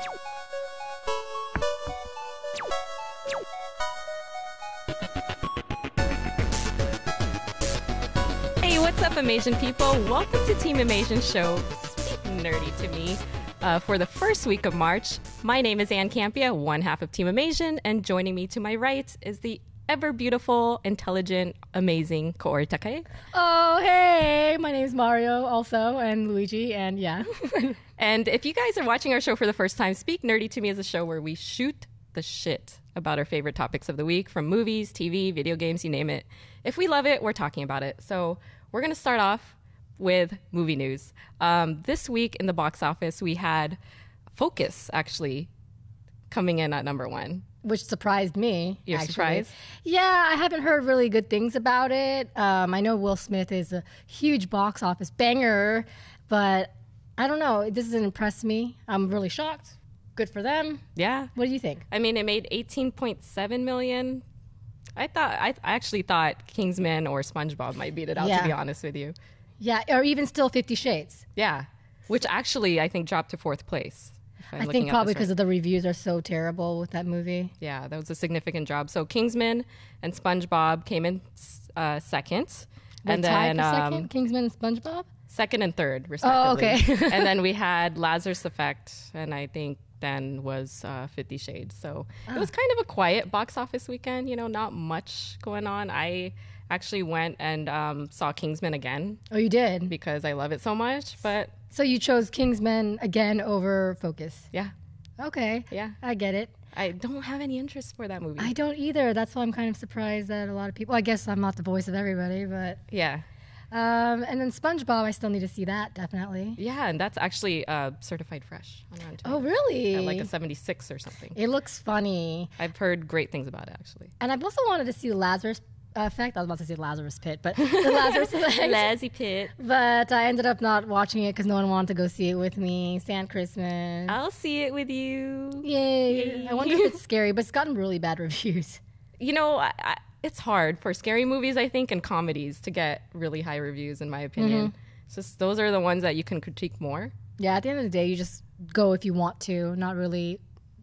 Hey, what's up, Amasian people? Welcome to Team Amasian Show. Speak nerdy to me. For the first week of March, my name is Ann Campia, one half of Team Amasian, and joining me to my right is the ever beautiful, intelligent, amazing Kaori Takai. Oh, hey, my name's Mario also, and Luigi, and yeah. And if you guys are watching our show for the first time, Speak Nerdy to Me is a show where we shoot the shit about our favorite topics of the week, from movies, TV, video games, you name it. If we love it, we're talking about it. So we're going to start off with movie news. This week in the box office, we had Focus actually coming in at number one. Which surprised me. You're actually. surprised? Yeah, I haven't heard really good things about it. I know Will Smith is a huge box office banger, but I don't know. This doesn't impress me. I'm really shocked. Good for them. Yeah. What do you think? I mean, it made $18.7 million. I actually thought Kingsman or SpongeBob might beat it out, to be honest with you. Yeah, or even still 50 Shades. Yeah, which actually I think dropped to fourth place. I think probably because of the reviews are so terrible with that movie. Yeah, that was a significant drop. So Kingsman and SpongeBob came in second. And then second? Kingsman and SpongeBob? Second and third, respectively. Oh, okay. And then we had Lazarus Effect, and I think then was 50 Shades. So it was kind of a quiet box office weekend, not much going on. I actually went and saw Kingsman again. Oh, you did? Because I love it so much, but... So you chose Kingsman again over Focus? Yeah. Okay. Yeah. I get it. I don't have any interest for that movie. I don't either. That's why I'm kind of surprised that a lot of people... I guess I'm not the voice of everybody, but... Yeah. And then SpongeBob, I still need to see that, definitely. Yeah, and that's actually certified fresh on Rotten Tomatoes. Oh, really? At like a 76 or something. It looks funny. I've heard great things about it, actually. And I've also wanted to see the Lazarus Effect. I was about to say Lazarus Pit, but the Lazarus Effect. Lazzy Pit. But I ended up not watching it because no one wanted to go see it with me. Stand Christmas. I'll see it with you. Yay. I wonder if it's scary, but it's gotten really bad reviews. It's hard for scary movies, I think, and comedies to get really high reviews, in my opinion. It's just those are the ones that you can critique more. Yeah, at the end of the day, you just go if you want to, not really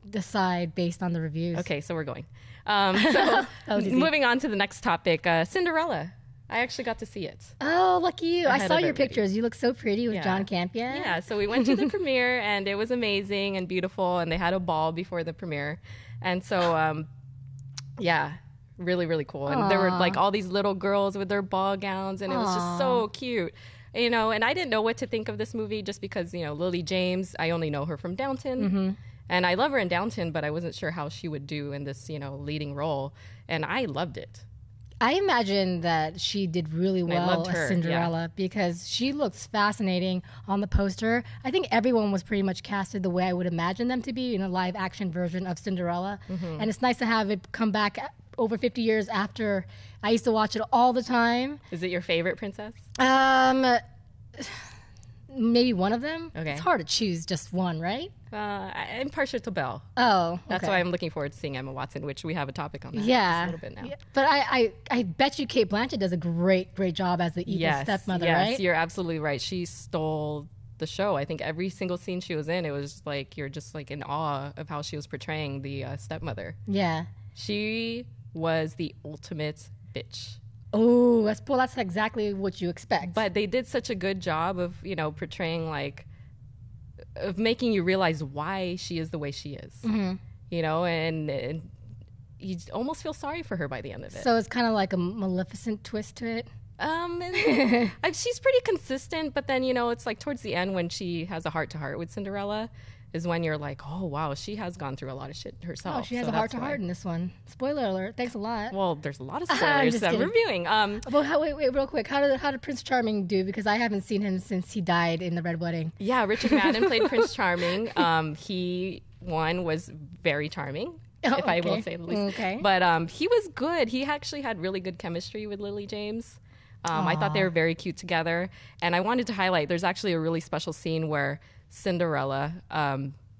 decide based on the reviews. Okay, so we're going. So moving on to the next topic, Cinderella. I actually got to see it. Oh, lucky you. I saw your everybody. Pictures. You look so pretty with John Campia. Yeah, so we went to the premiere, and it was amazing and beautiful, and they had a ball before the premiere. And so, really, really cool. And there were like all these little girls with their ball gowns, and it was just so cute. And I didn't know what to think of this movie just because, Lily James, I only know her from Downton. And I love her in Downton, but I wasn't sure how she would do in this, leading role. And I loved it. I imagine that she did really well as Cinderella because she looks fascinating on the poster. I think everyone was pretty much casted the way I would imagine them to be in a live action version of Cinderella. And it's nice to have it come back over 50 years after. I used to watch it all the time. Is it your favorite princess? Maybe one of them. Okay. It's hard to choose just one, right? I'm partial to Belle. Oh, okay. That's why I'm looking forward to seeing Emma Watson, which we have a topic on that yeah. a little bit now. Yeah. But I bet you Kate Blanchett does a great job as the evil stepmother, right? Yes, you're absolutely right. She stole the show. I think every single scene she was in, it was like you're just like in awe of how she was portraying the stepmother. Yeah. She was the ultimate bitch. Oh, that's exactly what you expect. But they did such a good job of, portraying of making you realize why she is the way she is. And you almost feel sorry for her by the end of it. So it's kind of like a Maleficent twist to it. She's pretty consistent, but then, it's like towards the end when she has a heart-to-heart with Cinderella is when you're like, oh, wow, she has gone through a lot of shit herself. Oh, she has a heart-to-heart in this one. Spoiler alert. Thanks a lot. Well, there's a lot of spoilers that I'm reviewing. Wait, real quick. How did Prince Charming do? Because I haven't seen him since he died in the Red Wedding. Yeah, Richard Madden played Prince Charming. He was very charming. If I will say the least. Okay. But he was good. He actually had really good chemistry with Lily James. I thought they were very cute together. And I wanted to highlight, there's actually a really special scene where Cinderella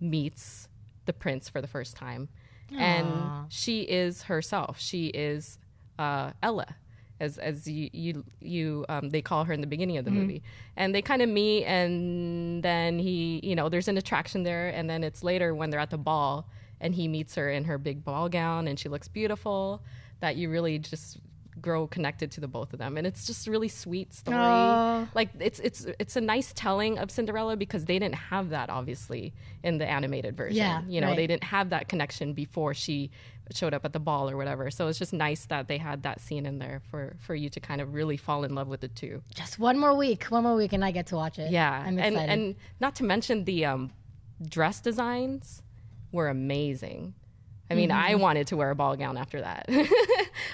meets the prince for the first time. And she is herself. She is Ella. as they call her in the beginning of the movie. And they kind of meet, and then there's an attraction there, and then it's later when they're at the ball and he meets her in her big ball gown and she looks beautiful, that you really just grow connected to the both of them. And it's just a really sweet story. Like it's a nice telling of Cinderella, because they didn't have that obviously in the animated version. They didn't have that connection before she showed up at the ball or whatever. So it's just nice that they had that scene in there for you to kind of really fall in love with the two. Just one more week and I get to watch it. Yeah. I'm excited. And not to mention the dress designs were amazing. I mean, I wanted to wear a ball gown after that.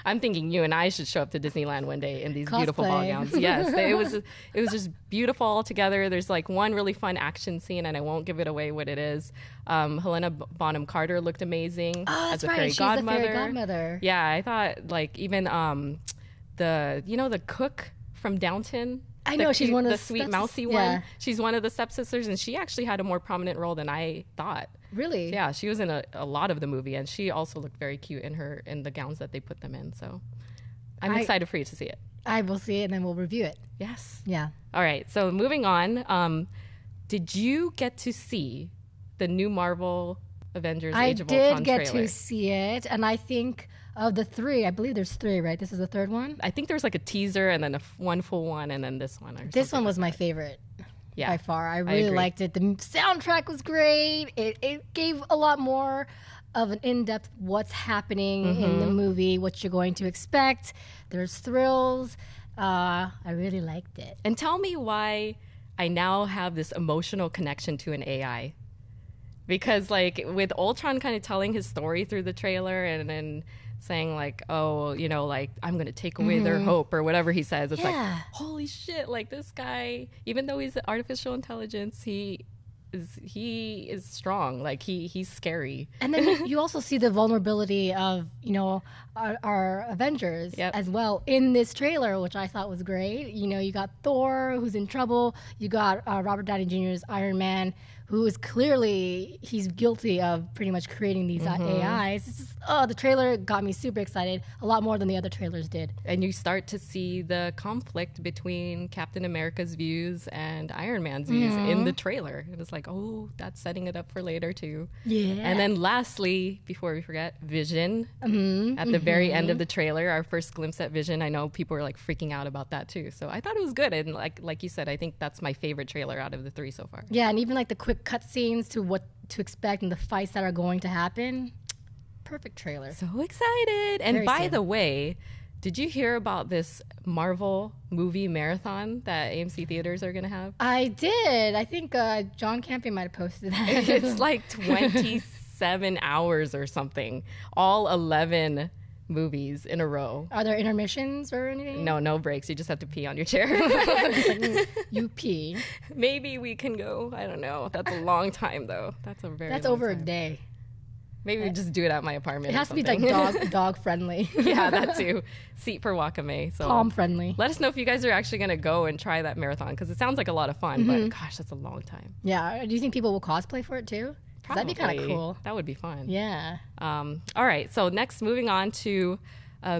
I'm thinking you and I should show up to Disneyland one day in these beautiful ball gowns. Yes, it was just beautiful all together. There's like one really fun action scene, and I won't give it away what it is. Helena Bonham Carter looked amazing as a fairy godmother. She's the fairy godmother. Yeah, I thought like even the cook from Downton. I know, she's one of the sweet mousy one. She's one of the stepsisters, and she actually had a more prominent role than I thought. Really? Yeah, she was in a lot of the movie, and she also looked very cute in the gowns that they put them in. So I'm excited for you to see it. I will see it, and then we'll review it. Yes. Yeah. All right. So moving on, did you get to see the new Marvel Avengers Age of Ultron trailer? I did get to see it, and I think of the three, I believe there's three, right? This is the third one? I think there was like a teaser and then one full one and then this one. This one was my favorite by far. I really liked it. The soundtrack was great. It gave a lot more of an in-depth what's happening in the movie, what you're going to expect. There's thrills. I really liked it. And tell me why I now have this emotional connection to an AI. Because like with Ultron kind of telling his story through the trailer and then saying like, oh, like I'm going to take away their hope or whatever he says. It's like, holy shit, like this guy, even though he's artificial intelligence, he is strong. Like he's scary. And then you also see the vulnerability of, our Avengers as well in this trailer, which I thought was great. You got Thor, who's in trouble. You got Robert Downey Jr.'s Iron Man, who is clearly, he's guilty of pretty much creating these AIs. It's just, the trailer got me super excited, a lot more than the other trailers did. And you start to see the conflict between Captain America's views and Iron Man's views in the trailer. It was like, oh, that's setting it up for later too. Yeah. And then lastly, before we forget, Vision. At the very end of the trailer, our first glimpse at Vision. I know people were like freaking out about that too. So I thought it was good. And like you said, I think that's my favorite trailer out of the three so far. Yeah, and even like the quick cutscenes to what to expect and the fights that are going to happen. Perfect trailer. So excited. And by the way, did you hear about this Marvel movie marathon that AMC theaters are going to have? I did. I think John Campion might have posted that. It's like 27 hours or something. All 11 movies in a row. Are there intermissions or anything? No breaks. You just have to pee on your chair. You pee. Maybe we can go. I don't know. That's a long time though. That's over a day. Maybe we just do it at my apartment. It has to be like dog friendly. Yeah, that too. Seat for Wakame. So palm friendly. Let us know if you guys are actually going to go and try that marathon, because it sounds like a lot of fun. But gosh, that's a long time. Yeah. Do you think people will cosplay for it too? That'd be kind of cool. That would be fun. Yeah. All right. So next, moving on to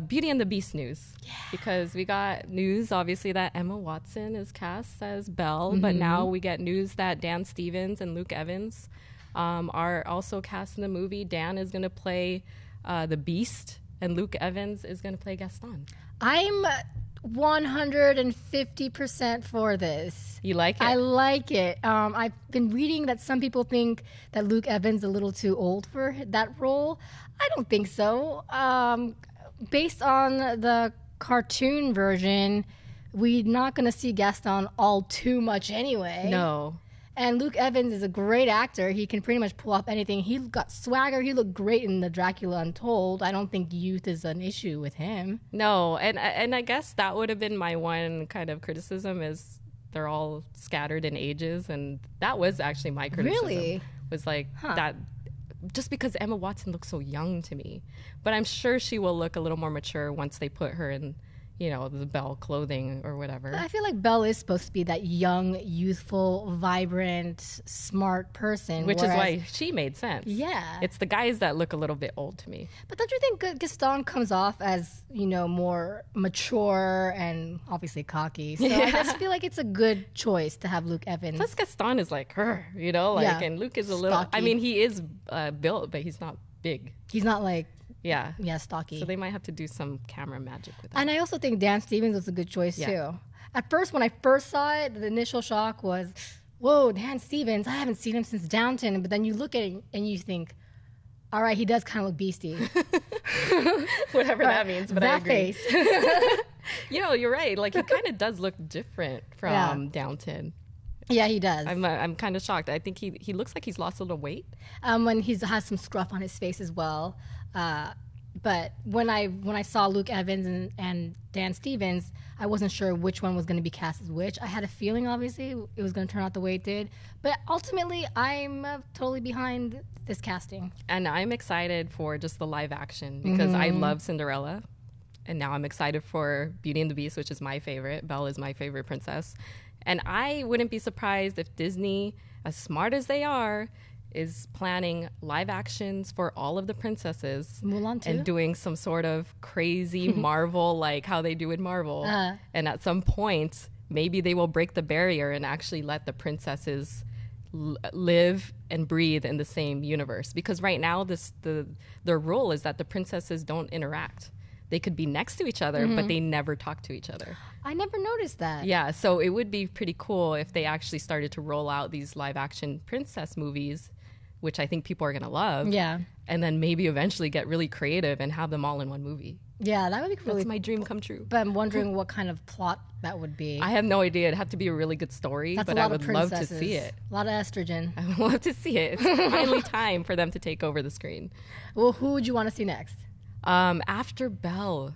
Beauty and the Beast news. Yeah. Because we got news, obviously, that Emma Watson is cast as Belle. But now we get news that Dan Stevens and Luke Evans are also cast in the movie. Dan is going to play the Beast, and Luke Evans is going to play Gaston. I'm 150% for this. You like it? I like it. I've been reading that some people think that Luke Evans is a little too old for that role. I don't think so. Based on the cartoon version, we're not going to see Gaston all too much anyway. No. And Luke Evans is a great actor. He can pretty much pull off anything. He got swagger. He looked great in the Dracula Untold. I don't think youth is an issue with him. No, and I guess that would have been my one kind of criticism, is they're all scattered in ages, and that was actually my criticism. Really? Was like that, just because Emma Watson looks so young to me. But I'm sure she will look a little more mature once they put her in the Belle clothing or whatever. I feel like Belle is supposed to be that young, youthful, vibrant, smart person. Which is why she made sense. Yeah. It's the guys that look a little bit old to me. But don't you think Gaston comes off as, more mature and obviously cocky? So I just feel like it's a good choice to have Luke Evans. Plus Gaston is like her, and Luke is a little, stocky. I mean, he is built, but he's not big. He's not like, yeah, stocky. So they might have to do some camera magic with that. And I also think Dan Stevens was a good choice too. At first, when I first saw it, the initial shock was, whoa, Dan Stevens, I haven't seen him since Downton. But then you look at it and you think, all right, he does kind of look beastie. Whatever that means, but that I agree. face. You're right. Like, he kind of does look different from Downton. Yeah, he does. I'm kind of shocked. I think he looks like he's lost a little weight. When he has some scruff on his face as well. But when I saw Luke Evans and Dan Stevens, I wasn't sure which one was going to be cast as which. I had a feeling, obviously, it was going to turn out the way it did. But ultimately, I'm totally behind this casting. And I'm excited for just the live action because I love Cinderella. And now I'm excited for Beauty and the Beast, which is my favorite. Belle is my favorite princess. And I wouldn't be surprised if Disney, as smart as they are, is planning live actions for all of the princesses. Mulan too? And doing some sort of crazy Marvel, like how they do in Marvel. And at some point, maybe they will break the barrier and actually let the princesses live and breathe in the same universe. Because right now, the rule is that the princesses don't interact. They could be next to each other, but they never talk to each other. I never noticed that. Yeah, so it would be pretty cool if they actually started to roll out these live-action princess movies, which I think people are going to love. Yeah. And then maybe eventually get really creative and have them all in one movie. Yeah, that would be really... That's my dream come true. But I'm wondering what kind of plot that would be. I have no idea. It'd have to be a really good story, but I would love to see it. A lot of estrogen. I would love to see it. It's finally time for them to take over the screen. Well, who would you want to see next? After Belle,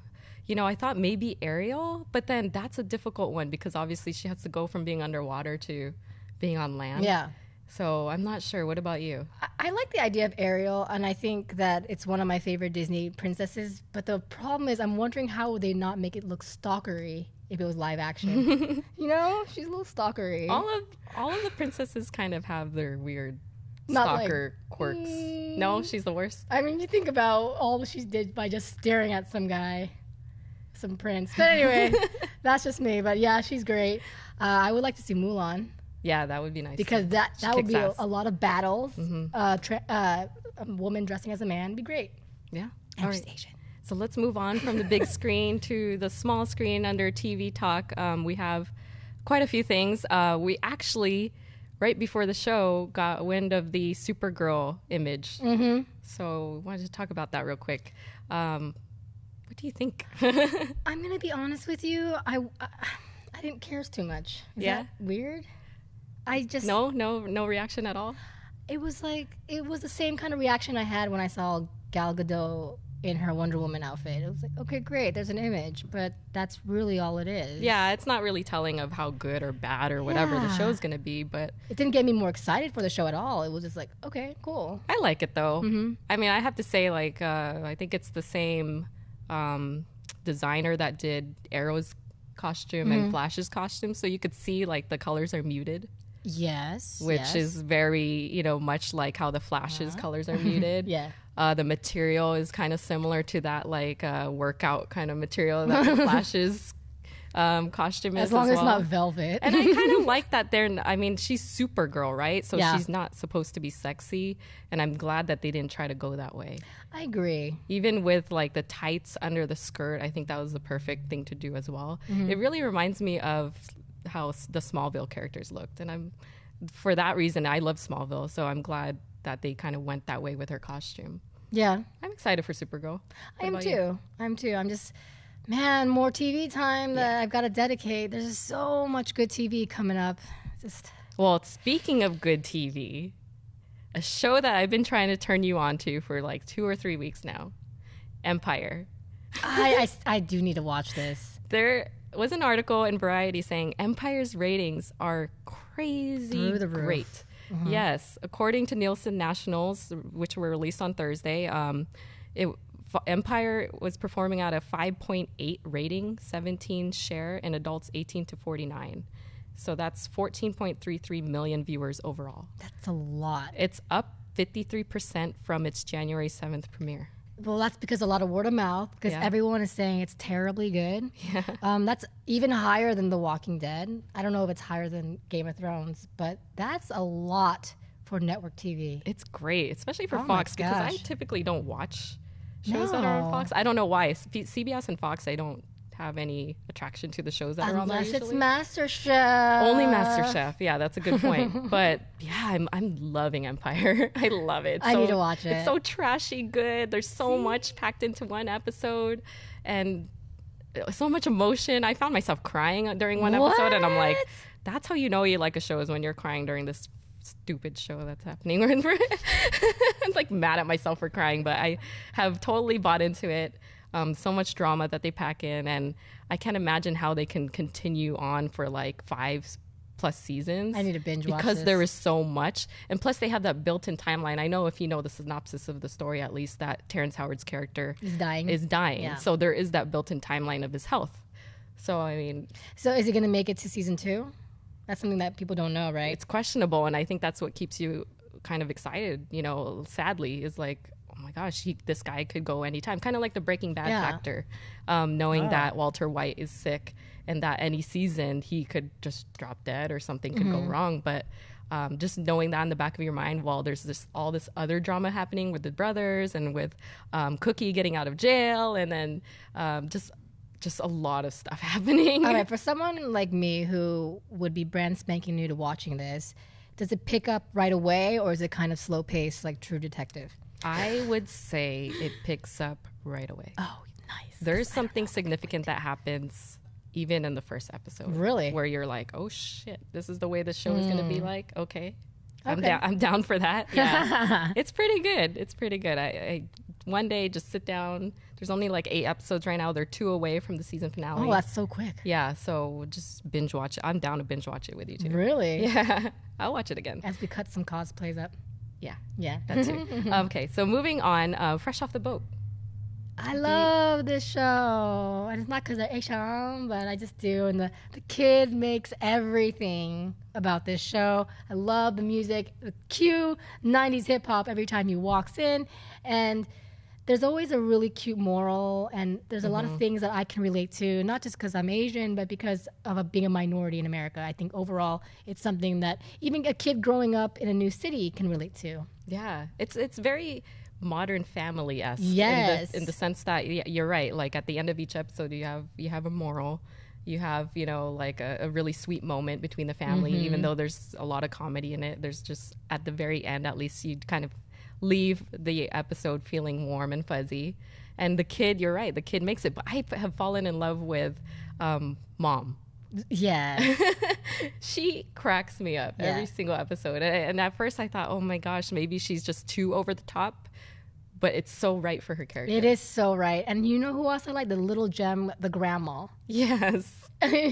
I thought maybe Ariel, but then that's a difficult one because obviously she has to go from being underwater to being on land. Yeah. So I'm not sure. What about you? I like the idea of Ariel, and I think that it's one of my favorite Disney princesses. But the problem is, I'm wondering how would they not make it look stalkery if it was live action? She's a little stalkery. All of the princesses kind of have their weird stalker quirks. No, she's the worst. I mean, you think about all she did by just staring at some guy, some prince. But anyway, that's just me. But yeah, she's great. I would like to see Mulan. Yeah, that would be nice. Because that would be a lot of battles. A woman dressing as a man would be great. Yeah. And she's Asian. So let's move on from the big screen to the small screen under TV Talk. We have quite a few things. We actually, right before the show, got wind of the Supergirl image. So I wanted to talk about that real quick. What do you think? I'm going to be honest with you. I didn't care too much. Is that weird? I just... No reaction at all? It was the same kind of reaction I had when I saw Gal Gadot in her Wonder Woman outfit. It was like, okay, great, there's an image, but that's really all it is. Yeah, it's not really telling of how good or bad or whatever the show's going to be, but... It didn't get me more excited for the show at all. It was just like, okay, cool. I like it, though. I mean, I have to say, I think it's the same designer that did Arrow's costume and Flash's costume, so you could see, the colors are muted. Yes. Which is very, much like how the Flash's colors are muted. Yeah. The material is kind of similar to that, workout kind of material that the Flash's costume is as long as well. it's not velvet. And I kind of like that she's Supergirl, right? So she's not supposed to be sexy. And I'm glad that they didn't try to go that way. I agree. Even with, the tights under the skirt, I think that was the perfect thing to do as well. It really reminds me of how the Smallville characters looked, and for that reason I love Smallville, so I'm glad that they kind of went that way with her costume. Yeah, I'm excited for Supergirl. I am too. I'm just, man, more TV time that I've got to dedicate. There's just so much good TV coming up. Well, speaking of good TV, a show that I've been trying to turn you on to for 2 or 3 weeks now, Empire. I do need to watch this. There was an article in Variety saying Empire's ratings are crazy through the roof. Great. Yes, according to Nielsen Nationals, which were released on Thursday, Empire was performing at a 5.8 rating, 17 share in adults 18 to 49. So that's 14.33 million viewers overall. That's a lot. It's up 53% from its January 7th premiere. Well, that's because a lot of word of mouth, because everyone is saying it's terribly good. Yeah. That's even higher than The Walking Dead. I don't know if it's higher than Game of Thrones, but that's a lot for network TV. It's great, especially for Fox, because I typically don't watch shows that are on Fox. I don't know why. CBS and Fox, I don't have any attraction to the shows that are on there usually. Unless it's MasterChef. Only MasterChef. Yeah, that's a good point. But yeah, I'm loving Empire. I love it. I need to watch it. It's so trashy good. There's so much packed into one episode and so much emotion. I found myself crying during one episode, and I'm like, that's how you know you like a show, is when you're crying during this stupid show that's happening. I'm like mad at myself for crying, but I have totally bought into it. So much drama that they pack in, and I can't imagine how they can continue on for like 5+ seasons. I need to binge watch because this. There is so much, and plus they have that built-in timeline. I know, if you know the synopsis of the story, at least, that Terrence Howard's character is dying. Yeah. So there is that built-in timeline of his health. So I mean, so is he going to make it to season 2? That's something that people don't know, right? It's questionable, and I think that's what keeps you kind of excited. You know, sadly, is like, oh my gosh, this guy could go anytime. Kind of like the Breaking Bad factor, knowing that Walter White is sick and that any season he could just drop dead or something could go wrong. But just knowing that in the back of your mind, while there's all this other drama happening with the brothers and with Cookie getting out of jail, and then just a lot of stuff happening. All right, for someone like me who would be brand spanking new to watching this, does it pick up right away, or is it kind of slow paced like True Detective? I would say it picks up right away. Oh, nice. There's something significant that happens even in the first episode. Really? Where you're like, oh shit, this is the way the show is going to be like. Okay. I'm down for that. Yeah. It's pretty good. It's pretty good. I one day just sit down. There's only like 8 episodes right now. They're 2 away from the season finale. Oh, that's so quick. Yeah. So just binge watch it. I'm down to binge watch it with you too. Really? Yeah. I'll watch it again. As we cut some cosplays up. Yeah, that too. Okay, so moving on, Fresh Off the Boat. I love this show. And it's not because they're Asian, but I just do. And the kid makes everything about this show. I love the music. The cue 90s hip-hop every time he walks in. And there's always a really cute moral, and there's a lot of things that I can relate to, not just because I'm Asian, but because of being a minority in America. I think overall it's something that even a kid growing up in a new city can relate to. Yeah, it's very Modern Family-esque. Yes. In the sense that, you're right, like at the end of each episode you have a moral. You have, like a really sweet moment between the family, even though there's a lot of comedy in it. There's just, at the very end, at least, you kind of leave the episode feeling warm and fuzzy. And the kid, you're right, the kid makes it. But I have fallen in love with Mom. Yeah. She cracks me up every single episode. And at first I thought, oh my gosh, maybe she's just too over the top. But it's so right for her character. It is so right. And you know who else I like? The little gem, the grandma. Yes.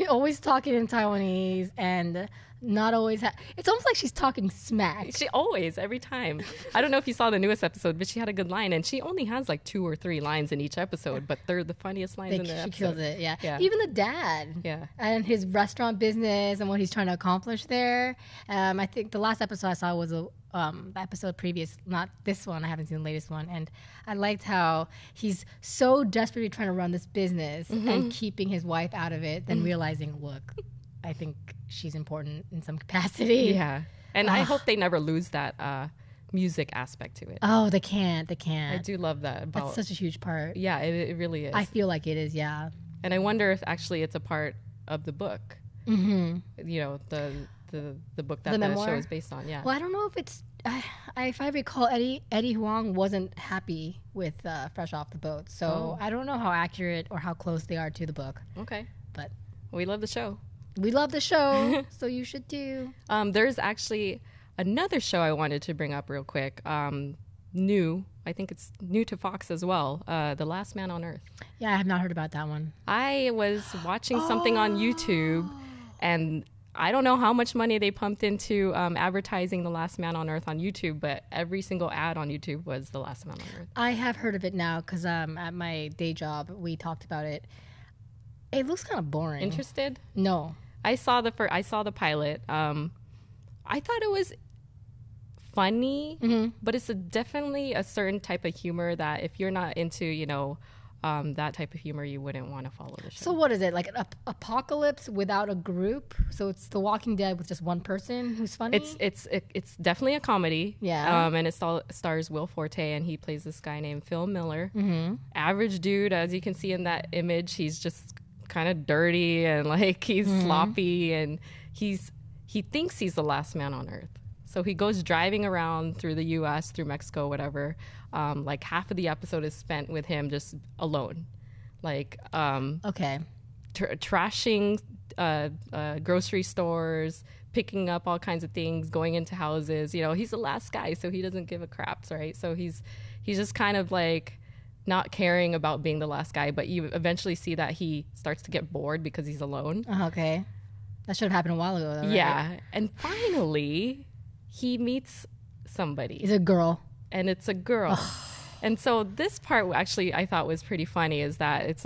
Always talking in Taiwanese and not always. It's almost like she's talking smack. She always, every time. I don't know if you saw the newest episode, but she had a good line. And she only has like 2 or 3 lines in each episode, but they're the funniest lines in the episode. She kills it, yeah. Even the dad. Yeah. And his restaurant business and what he's trying to accomplish there. I think the last episode I saw was the episode previous, not this one. I haven't seen the latest one. And I liked how he's so desperately trying to run this business and keeping his wife out of it, then realizing, look, I think she's important in some capacity. Yeah. And I hope they never lose that music aspect to it. Oh, they can't. I do love that. That's such a huge part. Yeah, it really is. I feel like it is, yeah. And I wonder if actually it's a part of the book. Mm-hmm. The book that the show is based on, yeah. Well, I don't know if it's... if I recall, Eddie Huang wasn't happy with Fresh Off the Boat. So I don't know how accurate or how close they are to the book. Okay. But we love the show. We love the show, so you should too. There's actually another show I wanted to bring up real quick. New. I think it's new to Fox as well. The Last Man on Earth. Yeah, I have not heard about that one. I was watching something on YouTube, and I don't know how much money they pumped into advertising The Last Man on Earth on YouTube, but every single ad on YouTube was The Last Man on Earth. I have heard of it now because at my day job, we talked about it. It looks kind of boring. Interested? No. I saw the pilot. I thought it was funny, but it's definitely a certain type of humor that if you're not into, that type of humor, you wouldn't want to follow the show. So what is it, like an apocalypse without a group? So it's The Walking Dead with just one person who's funny? It's definitely a comedy. Yeah. And it stars Will Forte, and he plays this guy named Phil Miller. Average dude, as you can see in that image. He's just kind of dirty and like he's sloppy, and he thinks he's the last man on Earth. So he goes driving around through the U.S., through Mexico, whatever. Like half of the episode is spent with him just alone. Like, trashing grocery stores, picking up all kinds of things, going into houses. He's the last guy, so he doesn't give a crap, right? So he's just kind of like not caring about being the last guy, but you eventually see that he starts to get bored because he's alone. Okay. That should have happened a while ago, though, right? Yeah. And finally, he meets somebody. It's a girl. And it's a girl. And so this part actually I thought was pretty funny is that it's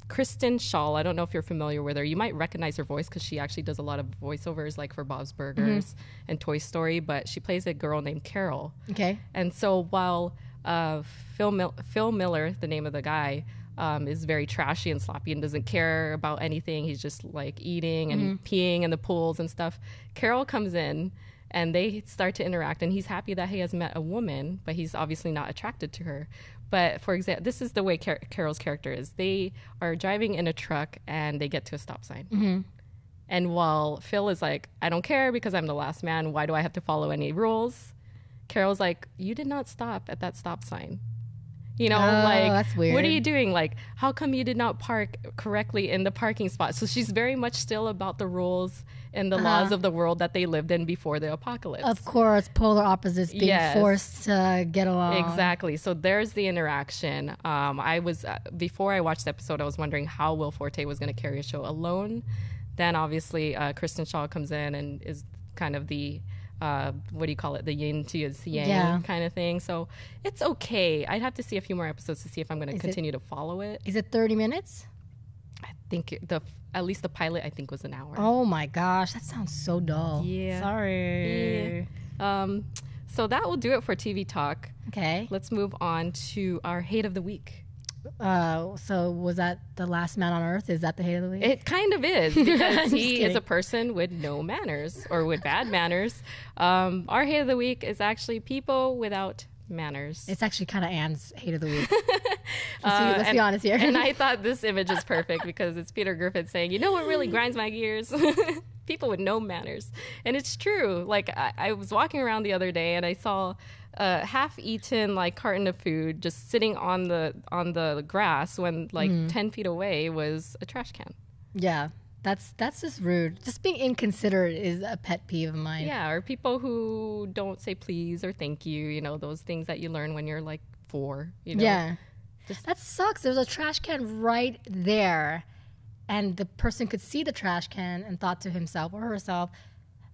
Kristen Schaal. I don't know if you're familiar with her. You might recognize her voice because she actually does a lot of voiceovers like for Bob's Burgers and Toy Story, but she plays a girl named Carol. Okay. And so while Phil Miller, the name of the guy, is very trashy and sloppy and doesn't care about anything. He's just like eating and peeing in the pools and stuff. Carol comes in and they start to interact, and he's happy that he has met a woman, but he's obviously not attracted to her. But for example, this is the way Carol's character is. They are driving in a truck and they get to a stop sign. And while Phil is like, I don't care because I'm the last man. Why do I have to follow any rules? Carol's like, you did not stop at that stop sign. That's weird. What are you doing? Like, how come you did not park correctly in the parking spot? So she's very much still about the rules and the laws of the world that they lived in before the apocalypse. Of course, polar opposites being forced to get along. Exactly. So there's the interaction. I was before I watched the episode, I was wondering how Will Forte was going to carry a show alone. Then obviously Kristen Schaal comes in and is kind of the what do you call it? The yin to his yang kind of thing. So it's okay. I'd have to see a few more episodes to see if I'm going to continue to follow it. Is it 30 minutes? I think at least the pilot I think was an hour. Oh my gosh, that sounds so dull. Yeah. Sorry. Yeah. So that will do it for TV talk. Okay. Let's move on to our hate of the week. So was that The Last Man on Earth? Is that the hate of the week? It kind of is, because he is a person with no manners or with bad manners. Our hate of the week is actually people without manners. It's actually kind of Anne's hate of the week. Let's be honest here. And I thought this image is perfect because it's Peter Griffin saying, you know what really grinds my gears? People with no manners. And it's true. Like I was walking around the other day and I saw half-eaten like carton of food just sitting on the grass when like 10 feet away was a trash can. Yeah, that's just rude. Just being inconsiderate is a pet peeve of mine. Yeah, or people who don't say please or thank you, those things that you learn when you're like 4, Yeah, that sucks. There's a trash can right there, and the person could see the trash can and thought to himself or herself,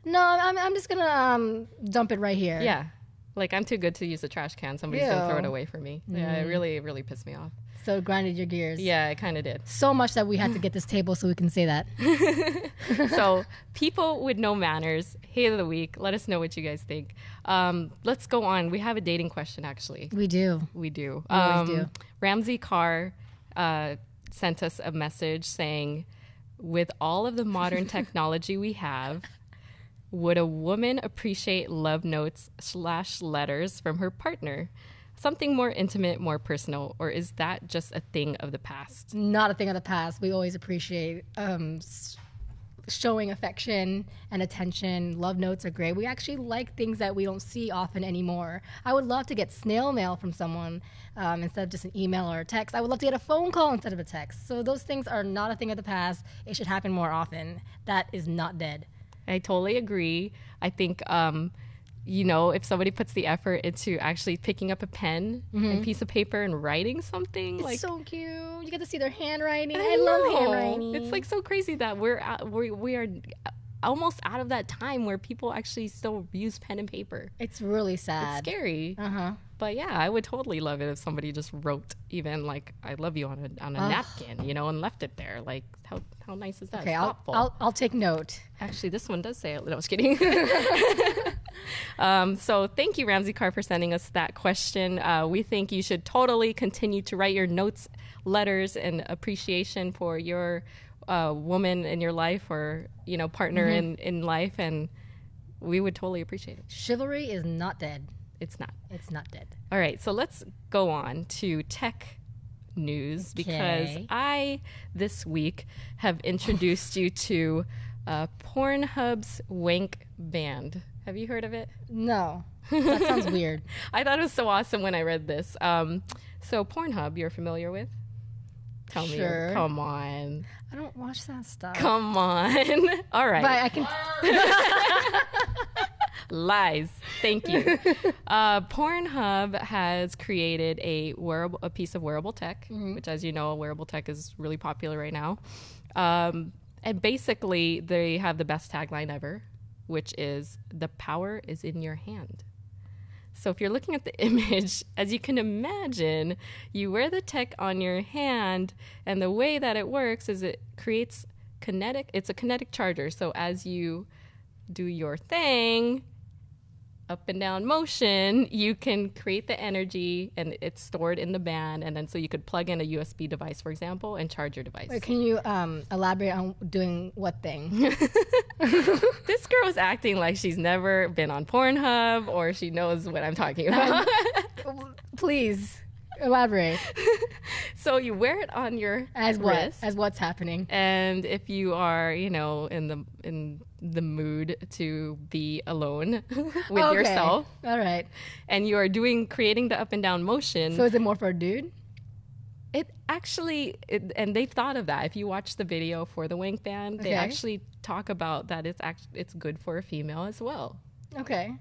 no, I'm just gonna dump it right here. Yeah. Like, I'm too good to use the trash can. Somebody's going to throw it away for me. Yeah, it really pissed me off. So it grinded your gears. Yeah, it kind of did. So much that we had to get this table so we can say that. So, people with no manners, hate of the week. Let us know what you guys think. Let's go on. We have a dating question, actually. We do. We always do. Ramsey Carr sent us a message saying, with all of the modern technology we have, would a woman appreciate love notes / letters from her partner? Something more intimate, more personal, or is that just a thing of the past? Not a thing of the past. We always appreciate showing affection and attention. Love notes are great. We actually like things that we don't see often anymore. I would love to get snail mail from someone instead of just an email or a text. I would love to get a phone call instead of a text. So those things are not a thing of the past. It should happen more often. That is not dead. I totally agree. I think, if somebody puts the effort into actually picking up a pen and piece of paper and writing something. It's so cute. You get to see their handwriting. I love handwriting. It's like so crazy that we are almost out of that time where people actually still use pen and paper. It's really sad. It's scary. But yeah, I would totally love it if somebody just wrote even like "I love you" on a napkin, you know, and left it there. Like how nice is that? Okay, I'll take note. Actually, this one does say it. No, I was kidding. So thank you, Ramsey Carr, for sending us that question. We think you should totally continue to write your notes, letters, and appreciation for your woman in your life or, you know, partner in life, and we would totally appreciate it. Chivalry is not dead. It's not. It's not dead. All right, so let's go on to tech news because I, this week, have introduced you to Pornhub's Wank band. Have you heard of it? No. That sounds weird. I thought it was so awesome when I read this. So Pornhub, you're familiar with? Tell me. Come on. I don't watch that stuff. Come on. All right. But I can... Lies. Thank you. Pornhub has created a piece of wearable tech, which, as you know, wearable tech is really popular right now. And basically, they have the best tagline ever, which is, "The power is in your hand." So if you're looking at the image, as you can imagine, you wear the tech on your hand, and the way that it works is it creates it's a kinetic charger. So as you do your thing, up and down motion, you can create the energy, and it's stored in the band, and then so you could plug in a USB device, for example, and charge your device. Wait, can you elaborate on doing what thing? This girl is acting like she's never been on Pornhub or she knows what I'm talking about. Please elaborate. So you wear it on your wrist. As what's happening? And if you are, you know, in the mood to be alone with yourself. All right. And you are creating the up and down motion. So is it more for a dude? It actually, and they've thought of that. If you watch the video for the Wank band, they actually talk about that it's good for a female as well. Okay.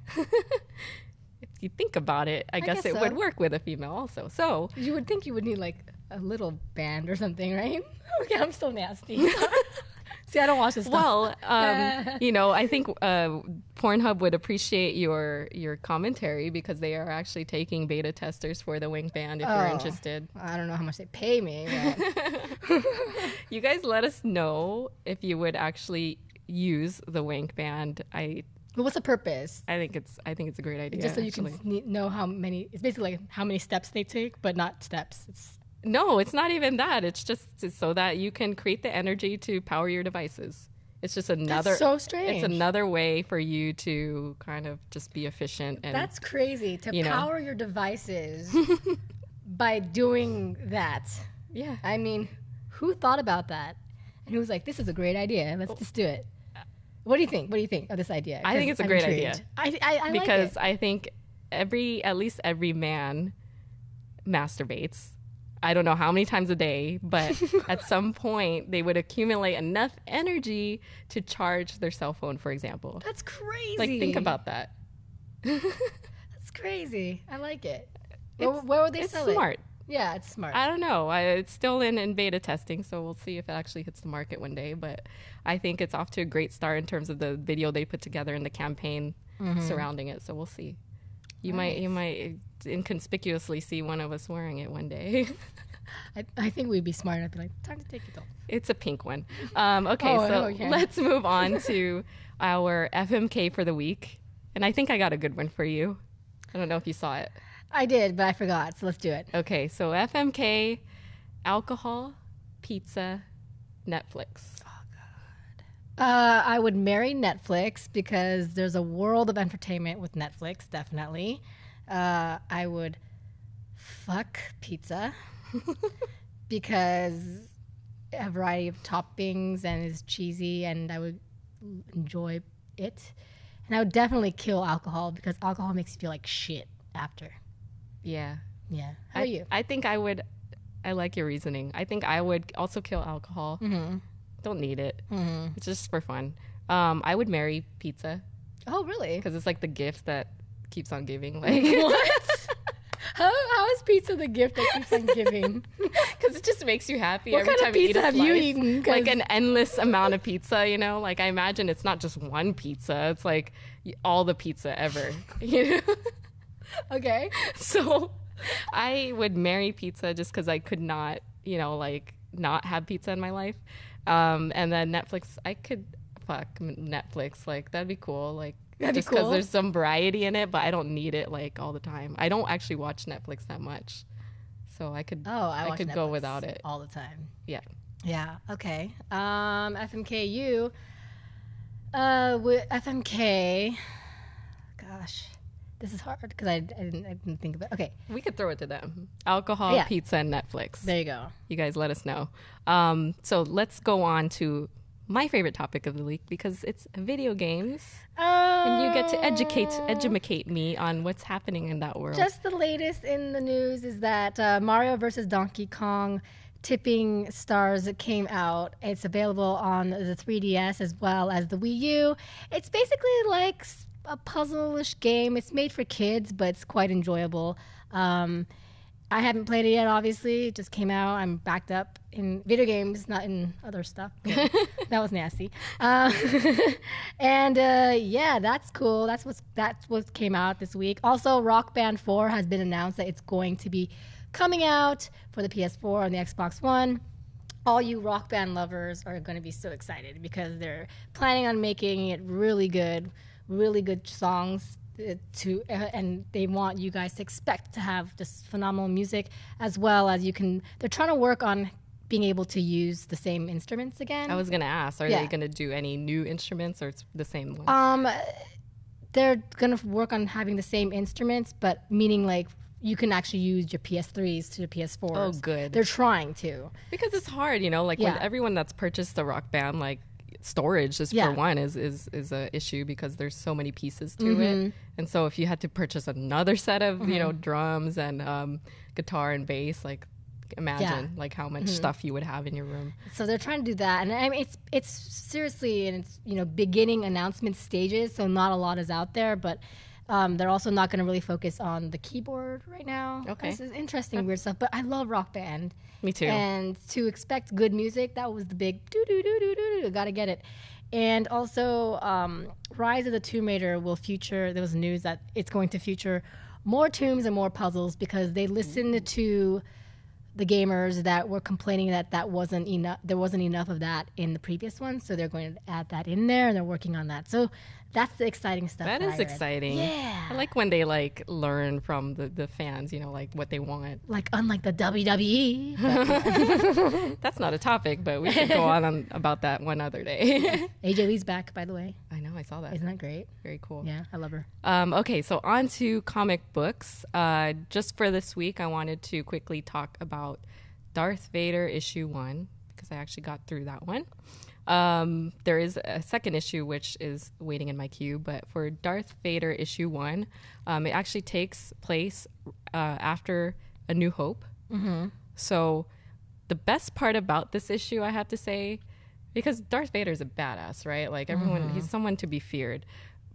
If you think about it, I guess it would work with a female also. So you would think you would need like a little band or something, right? Okay, I'm still nasty. See, I don't watch this stuff. Well, you know, I think Pornhub would appreciate your commentary because they are actually taking beta testers for the Wank band if you're interested. I don't know how much they pay me. But... You guys let us know if you would actually use the Wank band. But what's the purpose? I think it's a great idea. Just so you can know how many. It's basically like how many steps they take, but not steps. No, it's not even that. It's just so that you can create the energy to power your devices. It's just another. That's so strange. It's another way for you to kind of just be efficient. And that's crazy to power your devices by doing that. Yeah, I mean, who thought about that? And who was like, "This is a great idea. Let's just do it." What do you think? What do you think of this idea? I think it's a great idea. I because like it. I think at least every man masturbates. I don't know how many times a day, but at some point they would accumulate enough energy to charge their cell phone, for example. That's crazy. Like, think about that. That's crazy. I like it. Where would they sell it? It's smart. Yeah, it's smart. I don't know. It's still in beta testing, so we'll see if it actually hits the market one day. But I think it's off to a great start in terms of the video they put together and the campaign surrounding it. So we'll see. You might inconspicuously see one of us wearing it one day. I think we'd be smart. I'd be like, time to take it off. It's a pink one. Okay. Let's move on to our FMK for the week. And I think I got a good one for you. I don't know if you saw it. I did, but I forgot. So let's do it. Okay. So FMK, alcohol, pizza, Netflix. I would marry Netflix because there's a world of entertainment with Netflix, definitely. I would fuck pizza because a variety of toppings and is cheesy and I would enjoy it. And I would definitely kill alcohol because alcohol makes you feel like shit after. Yeah. Yeah. How are you? I think I like your reasoning. I think I would also kill alcohol. Mm-hmm. Don't need it. Mm-hmm. It's just for fun. I would marry pizza. Oh, really? Because it's like the gift that keeps on giving. Like what? How is is pizza the gift that keeps on giving? Because it just makes you happy every time you eat a slice. What kind of pizza have you eaten? Like an endless amount of pizza, you know? Like I imagine it's not just one pizza. It's like all the pizza ever, you know? Okay. So I would marry pizza just because I could not, you know, like not have pizza in my life. And then Netflix, I could fuck Netflix. Like that'd be cool. Like just because there's some variety in it, but I don't need it like all the time. I don't actually watch Netflix that much. So I could I could go without it all the time. Yeah. Yeah. Okay. FMKU. With FMK. Gosh. This is hard because I didn't think of it. Okay. We could throw it to them. Alcohol, pizza, and Netflix. There you go. You guys let us know. So let's go on to my favorite topic of the week because it's video games. And you get to educate me on what's happening in that world. Just the latest in the news is that Mario vs. Donkey Kong Tipping Stars came out. It's available on the 3DS as well as the Wii U. It's basically like a puzzle-ish game. It's made for kids, but it's quite enjoyable. I haven't played it yet, obviously. It just came out. I'm backed up in video games, not in other stuff. That was nasty. And that's cool. That's what came out this week. Also, Rock Band 4 has been announced that it's going to be coming out for the PS4 and the Xbox One. All you Rock Band lovers are going to be so excited because they're planning on making it really good songs and they want you guys to expect to have just phenomenal music as well as they're trying to work on being able to use the same instruments again. I was going to ask, are they going to do any new instruments or it's the same ones? They're going to work on having the same instruments, but meaning like you can actually use your PS3s to your PS4s. Oh, good. They're trying to. Because it's hard, you know, like when everyone that's purchased the Rock Band, like storage just for one is a issue because there's so many pieces to it. And so if you had to purchase another set of, you know, drums and guitar and bass, like imagine like how much stuff you would have in your room. So they're trying to do that. And I mean, it's seriously in its, you know, beginning announcement stages. So not a lot is out there, but they're also not going to really focus on the keyboard right now. Okay. This is interesting, weird stuff. But I love Rock Band. Me too. And to expect good music, that was the big do-do-do-do-do-do. Gotta get it. And also, Rise of the Tomb Raider will feature, there was news that it's going to feature more tombs and more puzzles because they listened to the gamers that were complaining that there wasn't enough of that in the previous one. So they're going to add that in there and they're working on that. So that's the exciting stuff. That is exciting. Yeah. I like when they like learn from the fans, you know, like what they want. Like unlike the WWE. That's not a topic, but we could go on about that one other day. AJ Lee's back, by the way. I know, I saw that. Isn't that great? Very cool. Yeah, I love her. Okay, so on to comic books. Just for this week, I wanted to quickly talk about Darth Vader issue 1 because I actually got through that one. There is a second issue which is waiting in my queue, but for Darth Vader issue 1, it actually takes place after A New Hope. So the best part about this issue, I have to say, because Darth Vader is a badass, right? Like everyone, he's someone to be feared.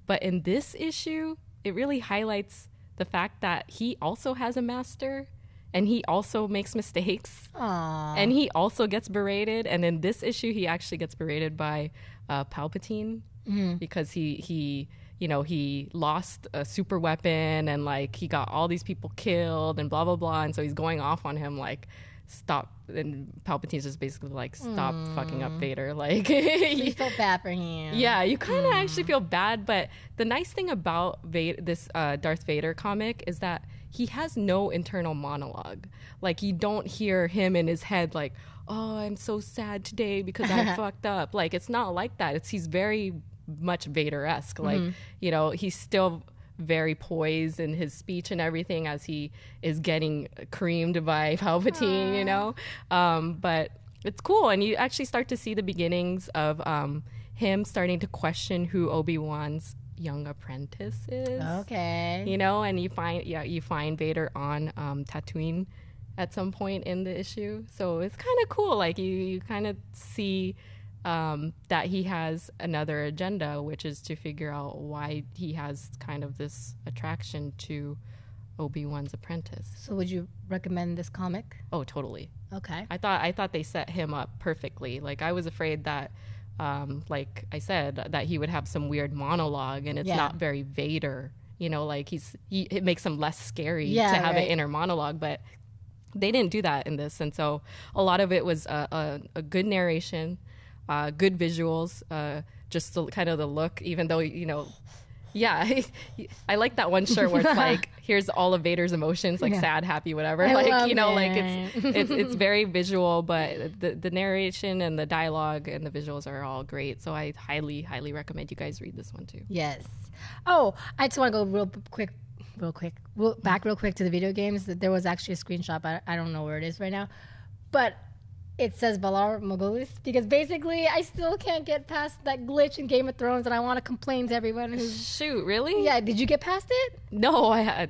But in this issue, it really highlights the fact that he also has a master. And he also makes mistakes. Aww. And he also gets berated. And in this issue, he actually gets berated by Palpatine because he lost a super weapon and like he got all these people killed and blah, blah, blah. And so he's going off on him like, stop. And Palpatine's just basically like, stop fucking up Vader. Like, you felt bad for him. Yeah, you kind of actually feel bad. But the nice thing about this Darth Vader comic is that he has no internal monologue. Like, you don't hear him in his head like, oh, I'm so sad today because I fucked up. Like, it's not like that. He's very much Vader-esque. Like, you know, he's still very poised in his speech and everything as he is getting creamed by Palpatine, you know? But it's cool. And you actually start to see the beginnings of him starting to question who Obi-Wan's young apprentice is. Okay. You know, and you find Vader on Tatooine at some point in the issue. So it's kind of cool. Like you kind of see that he has another agenda, which is to figure out why he has kind of this attraction to Obi-Wan's apprentice. So would you recommend this comic? Oh, totally. Okay. I thought they set him up perfectly. Like, I was afraid that, like I said, that he would have some weird monologue, and it's not very Vader. You know, like it makes him less scary to have an inner monologue, but they didn't do that in this. And so a lot of it was a good narration, good visuals, just kind of the look, even though, you know, yeah, I like that one shirt where it's like, here's all of Vader's emotions, like sad, happy, whatever. Like, you know, like it's very visual, but the narration and the dialogue and the visuals are all great. So I highly, highly recommend you guys read this one too. Yes. Oh, I just want to go real quick to the video games. There was actually a screenshot. I don't know where it is right now, but it says Valar Morghulis, because basically I still can't get past that glitch in Game of Thrones, and I want to complain to everyone who's... Shoot, really? Yeah, did you get past it? No, I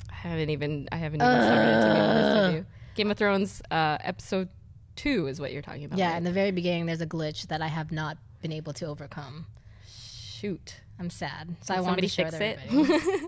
haven't even started, to be honest with you. Game of Thrones episode 2 is what you're talking about. Yeah, right? In the very beginning there's a glitch that I have not been able to overcome. Shoot. I'm sad. So Can I want to share fix it. I don't know.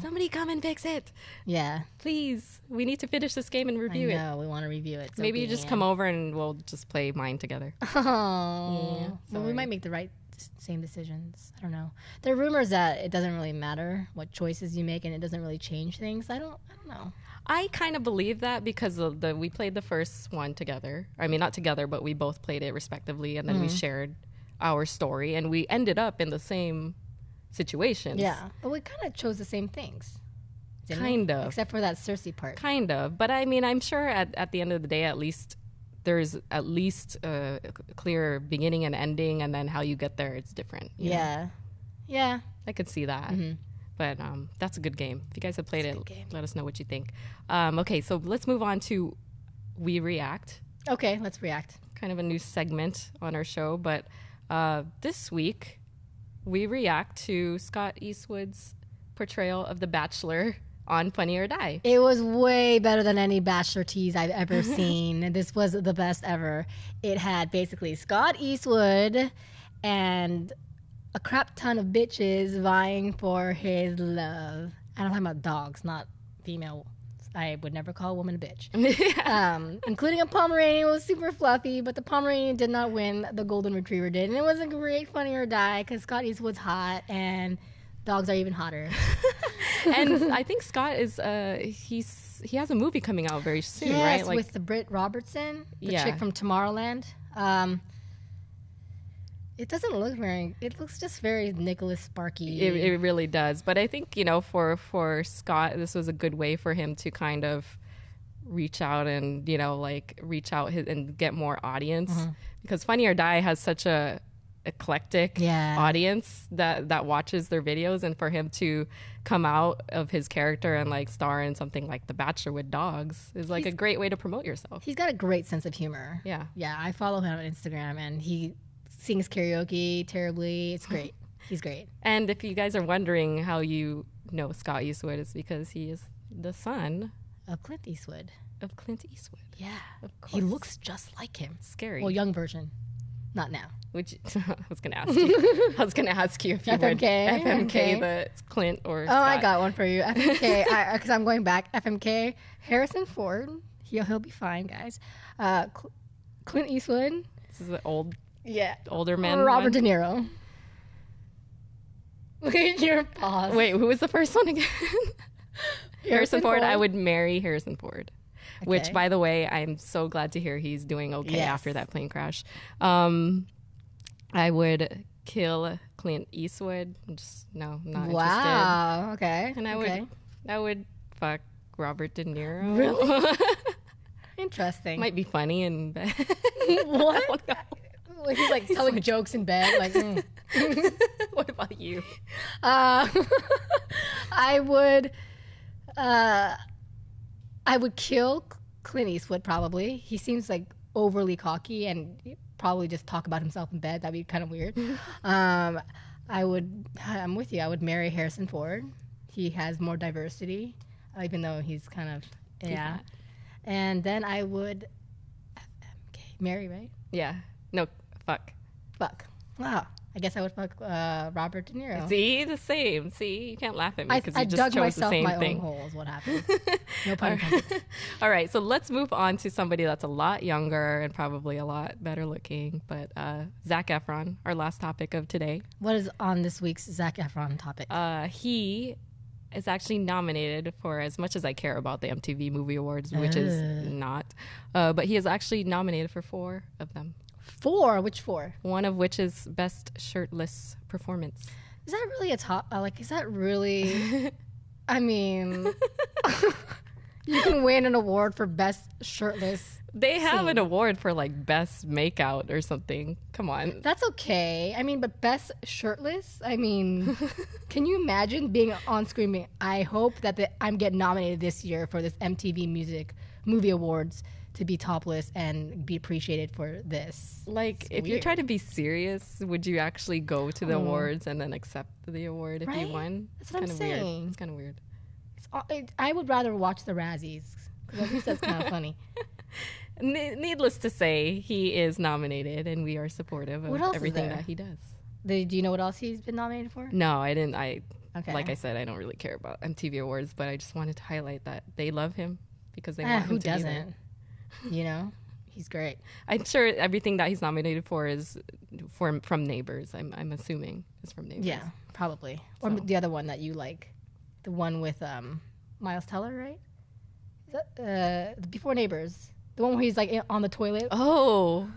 Somebody come and fix it. Yeah. Please. We need to finish this game and review it. I know. We want to review it. So maybe you just come over and we'll just play mine together. Oh. Yeah, well, we might make the same decisions. I don't know. There are rumors that it doesn't really matter what choices you make and it doesn't really change things. I don't know. I kind of believe that because we played the first one together. I mean, not together, but we both played it respectively, and then we shared our story, and we ended up in the same situations. Yeah, but we kind of chose the same things. Kind of. Except for that Cersei part. Kind of. But I mean, I'm sure at the end of the day, at least there's at least a clear beginning and ending, and then how you get there, it's different. Yeah. Yeah. I could see that. Mm-hmm. But that's a good game. If you guys have played it, let us know what you think. Okay, so let's move on to We React. Okay, let's react. Kind of a new segment on our show, but this week we react to Scott Eastwood's portrayal of The Bachelor on Funny or Die. It was way better than any Bachelor tease I've ever seen. This was the best ever. It had basically Scott Eastwood and a crap ton of bitches vying for his love. And I'm talking about dogs, not female. I would never call a woman a bitch. Including a Pomeranian. It was super fluffy, but the Pomeranian did not win. The Golden Retriever did. And it was a great Funny or Die because Scott Eastwood's hot and dogs are even hotter. And I think Scott is, he has a movie coming out very soon, right? Yes, with the Britt Robertson, the chick from Tomorrowland. It doesn't look it looks just very Nicholas Sparky. It really does. But I think, for Scott, this was a good way for him to kind of reach out and, and get more audience. Mm-hmm. Because Funny or Die has such a eclectic audience that watches their videos, and for him to come out of his character and star in something like The Bachelor with dogs is a great way to promote yourself. He's got a great sense of humor. Yeah. Yeah, I follow him on Instagram and he sings karaoke terribly. It's great. He's great. And if you guys are wondering how you know Scott Eastwood, it's because he is the son of Clint Eastwood. Yeah. Of course. He looks just like him. Scary. Well, young version. Not now. Which I was going to ask you. I was going to ask you if you would FMK the Clint or Scott. I got one for you. FMK, because I'm going back. FMK, Harrison Ford. He'll be fine, guys. Clint Eastwood. This is the older man. Robert De Niro. Look at your pause. Wait, who was the first one again? Harrison Ford. I would marry Harrison Ford. Okay. Which, by the way, I'm so glad to hear he's doing okay after that plane crash. I would kill Clint Eastwood. Not interested. Wow. Okay. And I would fuck Robert De Niro. Really? Interesting. Might be funny in bed. What? He's telling jokes in bed. What about you? I would kill Clint Eastwood, probably. He seems overly cocky and probably just talk about himself in bed. That'd be kind of weird. I'm with you. I would marry Harrison Ford. He has more diversity, even though he's kind of, yeah. And then I would marry, right? Yeah. No, fuck. Wow. I guess I would fuck Robert De Niro. See, the same. See, you can't laugh at me because you just dug chose the myself same my thing. own hole is what happened. No pun intended. All right, so let's move on to somebody that's a lot younger and probably a lot better looking, but Zac Efron, our last topic of today. What is on this week's Zac Efron topic? He is actually nominated for, as much as I care about the MTV Movie Awards, which is not, but he is actually nominated for 4 of them. 4? Which 4? One of which is Best Shirtless Performance. Is that really a top? Is that really? I mean, you can win an award for Best Shirtless. They have an award for like Best Makeout or something. Come on. That's okay. I mean, but Best Shirtless? I mean, can you imagine being on screen being, I hope that I'm getting nominated this year for this MTV Movie Awards to be topless and be appreciated for this. Like, if you're trying to be serious, would you actually go to the awards and then accept the award if you won? That's what I'm saying. It's kind of weird. I would rather watch the Razzies, because at least that's kind of funny. Needless to say, he is nominated, and we are supportive of everything that he does. Do you know what else he's been nominated for? No, I didn't. Like I said, I don't really care about MTV Awards, but I just wanted to highlight that they love him because they want him who to doesn't? be there. You know, he's great. I'm sure everything that he's nominated for is from Neighbors. I'm assuming is from Neighbors. Yeah, probably. Or the other one that you like, the one with Miles Teller, right? Is that, before Neighbors, the one where he's like on the toilet. Oh,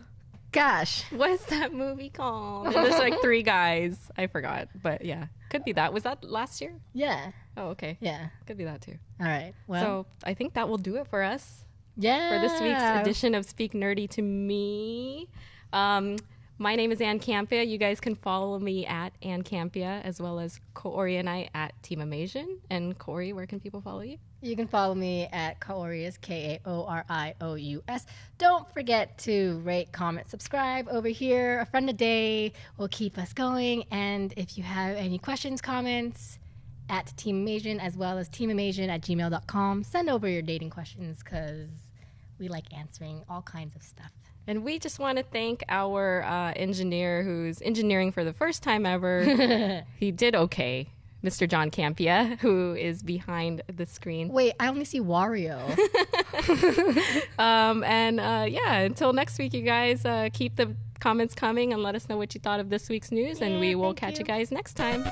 gosh, what's that movie called? And there's like 3 guys. I forgot, but yeah, could be that. Was that last year? Yeah. Oh, okay. Yeah, could be that too. All right. Well, so I think that will do it for us. Yeah. For this week's edition of Speak Nerdy to Me. My name is Ann Campia. You guys can follow me at Ann Campia, as well as Kaori and I at Team Amasian. And Kaori, where can people follow you? You can follow me at Kaorius, Kaorious. Don't forget to rate, comment, subscribe over here. A friend a day will keep us going. And if you have any questions, comments, at Team Amasian, as well as teamamasian@gmail.com. Send over your dating questions, because we like answering all kinds of stuff. And we just want to thank our engineer who's engineering for the first time ever. He did okay. Mr. John Campia, who is behind the screen. Wait, I only see Wario. Until next week, you guys, keep the comments coming and let us know what you thought of this week's news, and we will catch you guys next time.